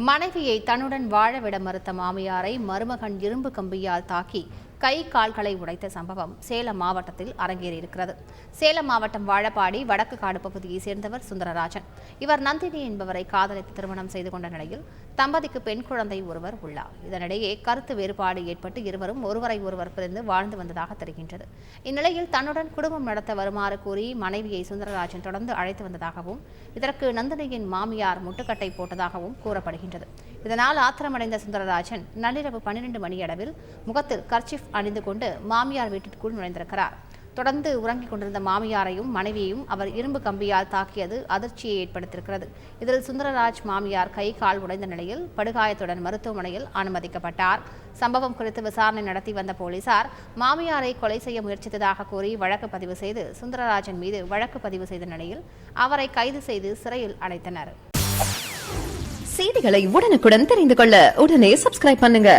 மனைவியை தன்னுடன் வாழ விட மறுத்த மாமியாரை மருமகன் இரும்பு கம்பியால் தாக்கி கை கால்களை உடைத்த சம்பவம் சேலம் மாவட்டத்தில் அரங்கேறியிருக்கிறது. சேலம் மாவட்டம் வாழப்பாடி வடக்கு காடு பகுதியைச் சேர்ந்தவர் சுந்தரராஜன். இவர் நந்தினி என்பவரை காதலித்து திருமணம் செய்து கொண்ட நிலையில் தம்பதிக்கு பெண் குழந்தை ஒருவர் உள்ளார். இதனிடையே கருத்து வேறுபாடு ஏற்பட்டு இருவரும் ஒருவரை ஒருவர் பிரிந்து வாழ்ந்து வந்ததாக தெரிகின்றது. இந்நிலையில் தன்னுடன் குடும்பம் நடத்த வருமாறு கூறி மனைவியை சுந்தரராஜன் தொடர்ந்து அழைத்து வந்ததாகவும் இதற்கு நந்தினியின் மாமியார் முட்டுக்கட்டை போட்டதாகவும் கூறப்படுகின்றது. இதனால் ஆத்திரமடைந்த சுந்தரராஜன் நள்ளிரவு 12 மணியளவில் முகத்தில் கர்ச்சிப் அணிந்து கொண்டு மாமியார் வீட்டிற்குள் நுழைந்திருக்கிறார். தொடர்ந்து உறங்கிக் கொண்டிருந்த மாமியாரையும் மனைவியையும் அவர் இரும்பு கம்பியால் தாக்கியது அதிர்ச்சியை ஏற்படுத்தியிருக்கிறது. இதில் சுந்தரராஜ் மாமியார் கை கால் உடைந்த நிலையில் படுகாயத்துடன் மருத்துவமனையில் அனுமதிக்கப்பட்டார். சம்பவம் குறித்து விசாரணை நடத்தி வந்த போலீசார் மாமியாரை கொலை செய்ய முயற்சித்ததாக கூறி வழக்கு பதிவு செய்து சுந்தரராஜன் மீது வழக்கு பதிவு செய்த நிலையில் அவரை கைது செய்து சிறையில் அடைத்தனர். செய்திகளை உடனுக்குடன் தெரிந்து கொள்ள உடனே சப்ஸ்கிரைப் பண்ணுங்க.